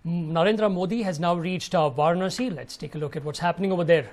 Narendra Modi has now reached Varanasi. Let's take a look at what's happening over there.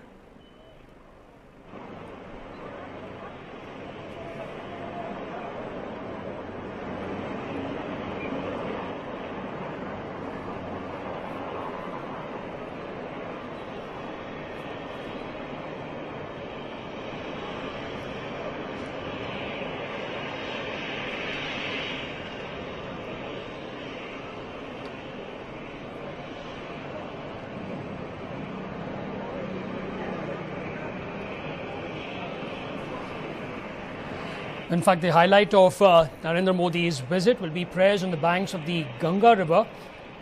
In fact, the highlight of Narendra Modi's visit will be prayers on the banks of the Ganga River,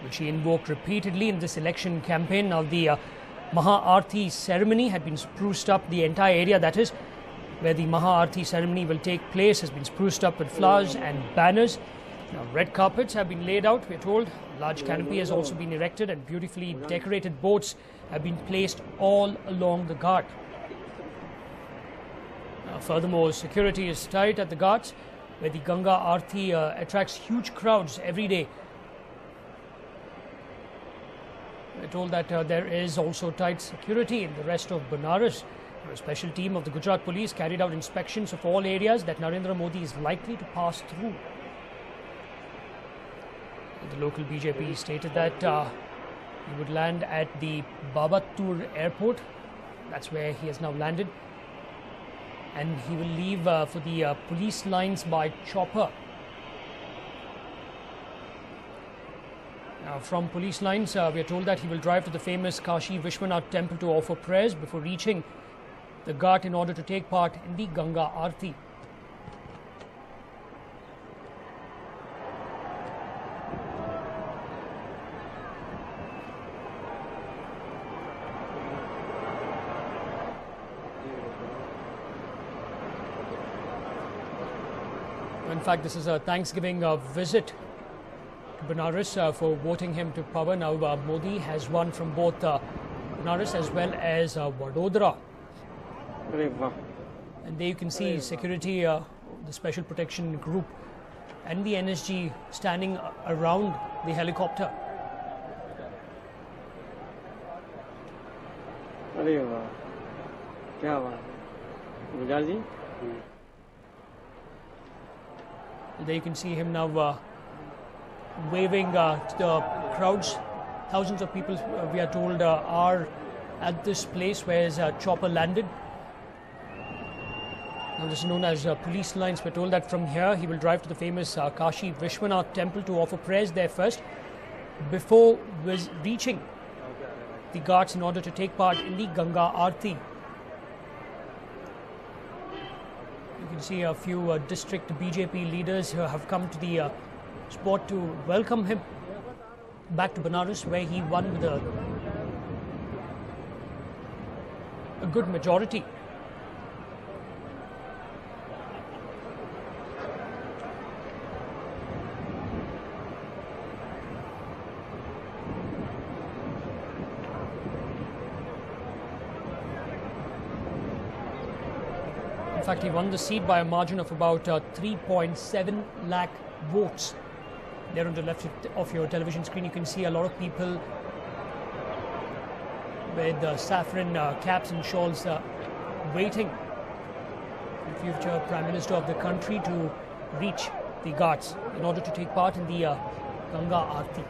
which he invoked repeatedly in this election campaign. Now, the Maha-Aarti ceremony had been spruced up. The entire area, that is, where the Maha-Aarti ceremony will take place, has been spruced up with flowers and banners. Now, red carpets have been laid out, we're told. A large canopy has also been erected and beautifully decorated boats have been placed all along the ghat. Furthermore, security is tight at the ghats, where the Ganga Aarti attracts huge crowds every day. We're told that there is also tight security in the rest of Benares. A special team of the Gujarat police carried out inspections of all areas that Narendra Modi is likely to pass through. The local BJP stated that he would land at the Babattur airport. That's where he has now landed. And he will leave for the police lines by chopper. From police lines, we are told that he will drive to the famous Kashi Vishwanath temple to offer prayers before reaching the ghat in order to take part in the Ganga Aarti. In fact, this is a Thanksgiving visit to Benares for voting him to power. Now, Modi has won from both Benares as well as Vadodara. And there you can see security, the Special Protection Group and the NSG standing around the helicopter. There you can see him now waving to the crowds. Thousands of people, we are told, are at this place where his chopper landed. Now, this is known as police lines. We're told that from here he will drive to the famous Kashi Vishwanath temple to offer prayers there first, before reaching the ghats in order to take part in the Ganga Aarti. You can see a few district BJP leaders who have come to the spot to welcome him back to Benares, where he won with a good majority. In fact, he won the seat by a margin of about 3.7 lakh votes. There on the left of your television screen, you can see a lot of people with saffron caps and shawls waiting for the future Prime Minister of the country to reach the ghats in order to take part in the Ganga Aarti.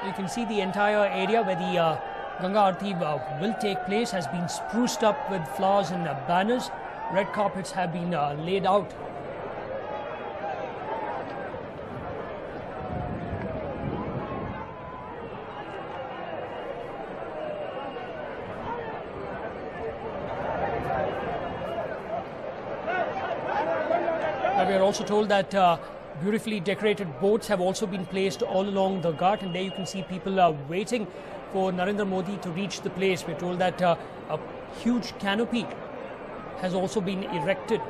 You can see the entire area where the Ganga Aarti will take place has been spruced up with flowers and banners. Red carpets have been laid out. We are also told that beautifully decorated boats have also been placed all along the ghat, and there you can see people waiting for Narendra Modi to reach the place. We're told that a huge canopy has also been erected.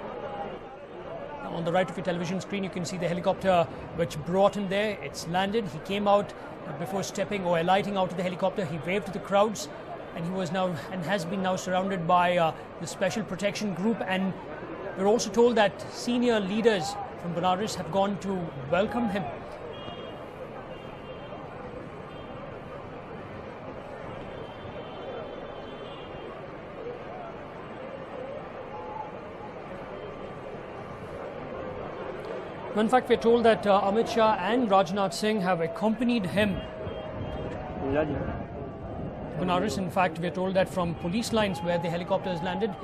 Now, On the right of your television screen, you can see the helicopter which brought him there. It's landed. He came out before stepping or alighting out of the helicopter. He waved to the crowds, and he was now and has been now surrounded by the Special Protection Group. And we're also told that senior leaders from Benares have gone to welcome him. In fact, we're told that Amit Shah and Rajnath Singh have accompanied him. Benares, in fact, we're told that from police lines where the helicopter has landed.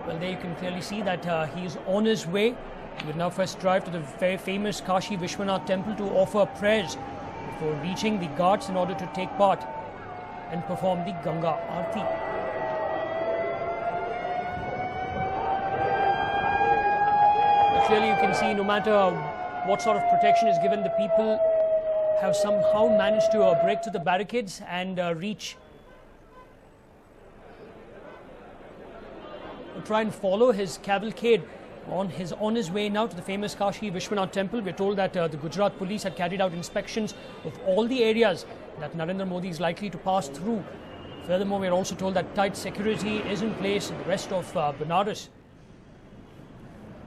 Well, there you can clearly see that he is on his way. He will now first drive to the very famous Kashi Vishwanath temple to offer prayers before reaching the ghats in order to take part and perform the Ganga Aarti. Clearly, you can see no matter what sort of protection is given, the people have somehow managed to break through the barricades and try and follow his cavalcade on his way now to the famous Kashi Vishwanath temple. We're told that the Gujarat police had carried out inspections of all the areas that Narendra Modi is likely to pass through. Furthermore, we're also told that tight security is in place in the rest of Benares.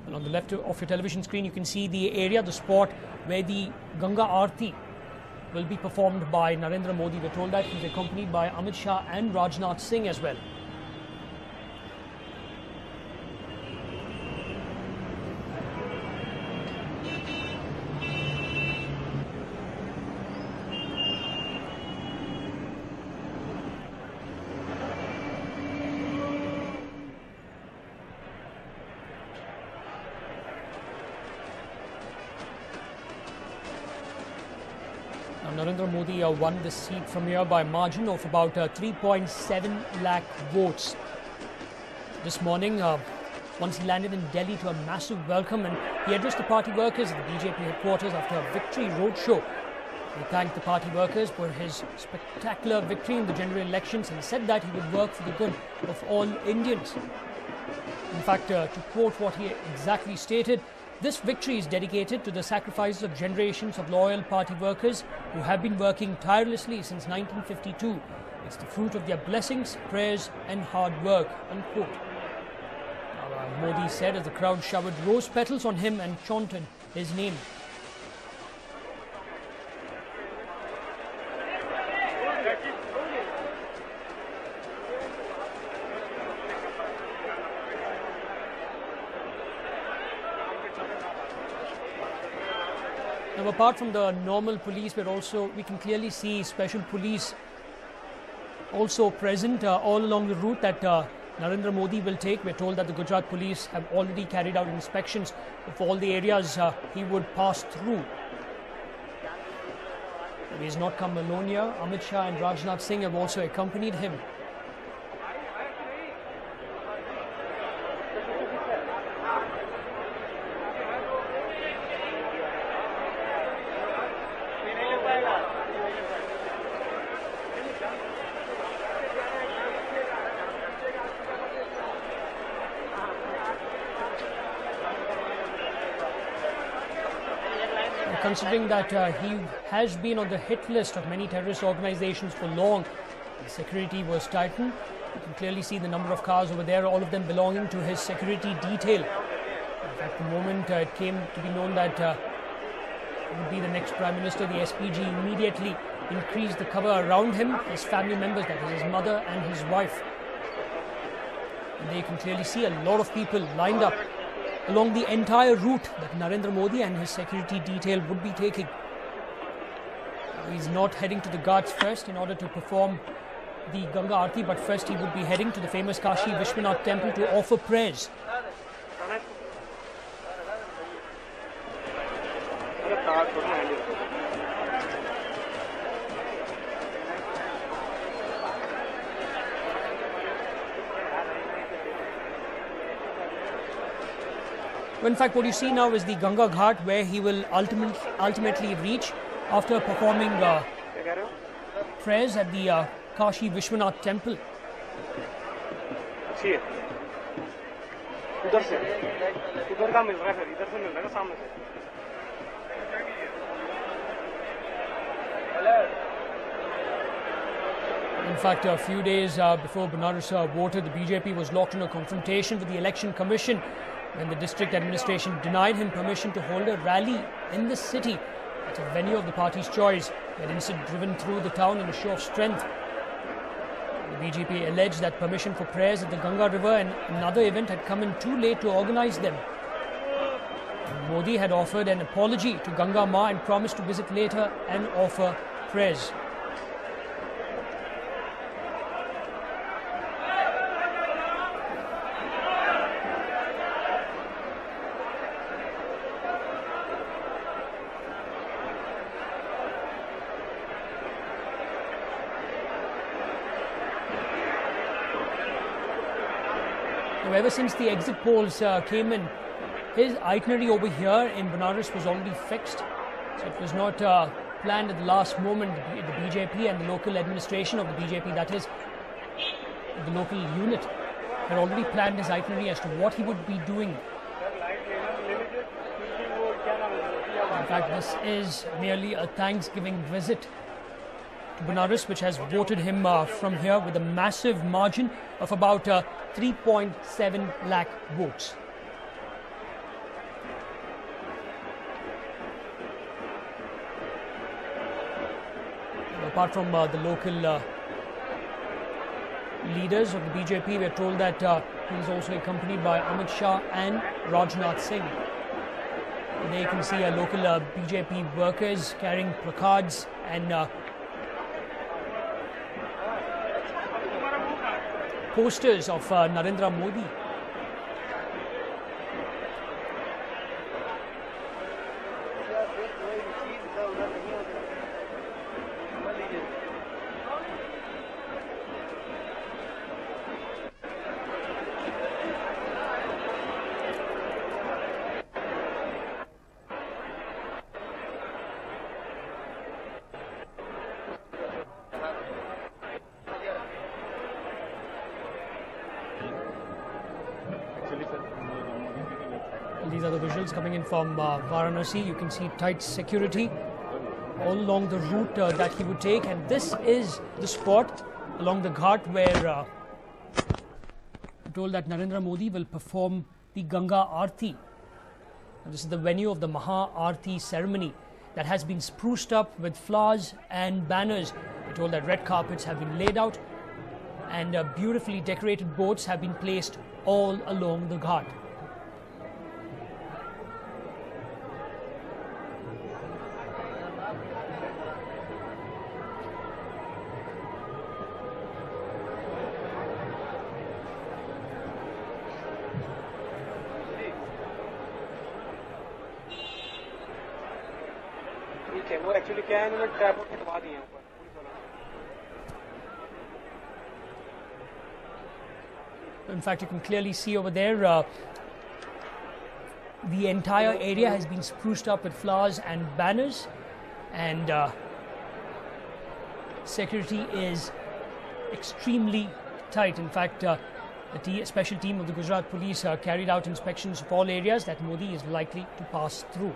And on the left of your television screen, you can see the area, the spot where the Ganga Aarti will be performed by Narendra Modi. We're told that he's accompanied by Amit Shah and Rajnath Singh as well. Narendra Modi won the seat from here by a margin of about 3.7 lakh votes. This morning, once he landed in Delhi to a massive welcome, and he addressed the party workers at the BJP headquarters after a victory roadshow. He thanked the party workers for his spectacular victory in the general elections and said that he would work for the good of all Indians. In fact, to quote what he exactly stated, this victory is dedicated to the sacrifices of generations of loyal party workers who have been working tirelessly since 1952. It's the fruit of their blessings, prayers and hard work, unquote. Modi said as the crowd showered rose petals on him and chanted his name. Now, apart from the normal police, we can clearly see special police also present all along the route that Narendra Modi will take. We're told that the Gujarat police have already carried out inspections of all the areas he would pass through. He has not come alone here. Amit Shah and Rajnath Singh have also accompanied him. Considering that he has been on the hit list of many terrorist organizations for long, the security was tightened. You can clearly see the number of cars over there, all of them belonging to his security detail. In fact, the moment it came to be known that it would be the next Prime Minister, the SPG immediately increased the cover around him, his family members, that is his mother and his wife. And there you can clearly see a lot of people lined up along the entire route that Narendra Modi and his security detail would be taking. He's not heading to the ghats first in order to perform the Ganga Aarti, but first he would be heading to the famous Kashi Vishwanath temple to offer prayers. In fact, what you see now is the Ganga Ghat, where he will ultimately reach after performing prayers at the Kashi Vishwanath temple. उधर से उधर का मिल रहा है, फिर इधर से मिल रहा है सामने से। In fact, a few days before Banaras voted, the BJP was locked in a confrontation with the Election Commission when the district administration denied him permission to hold a rally in the city at a venue of the party's choice. He had instead driven through the town in a show of strength. The BJP alleged that permission for prayers at the Ganga River and another event had come in too late to organize them. Modi had offered an apology to Ganga Ma and promised to visit later and offer prayers. Ever since the exit polls came in, his itinerary over here in Banaras was already fixed. So it was not planned at the last moment. The BJP and the local administration of the BJP, that is, the local unit, had already planned his itinerary as to what he would be doing. In fact, this is merely a Thanksgiving visit to Banaras, which has voted him from here with a massive margin of about 3.7 lakh votes. Apart from the local leaders of the BJP, we are told that he is also accompanied by Amit Shah and Rajnath Singh. There you can see local BJP workers carrying placards and posters of Narendra Modi. These are the visuals coming in from Varanasi. You can see tight security all along the route that he would take, and this is the spot along the ghat where I'm told that Narendra Modi will perform the Ganga Aarti. And this is the venue of the Maha Aarti ceremony that has been spruced up with flowers and banners. We're told that red carpets have been laid out and beautifully decorated boats have been placed all along the ghat. वो actually क्या है, इन्होंने trap हटवा दिए हैं ऊपर। In fact, you can clearly see over there the entire area has been spruced up with flowers and banners, and security is extremely tight. In fact, a special team of the Gujarat police carried out inspections of all areas that Modi is likely to pass through.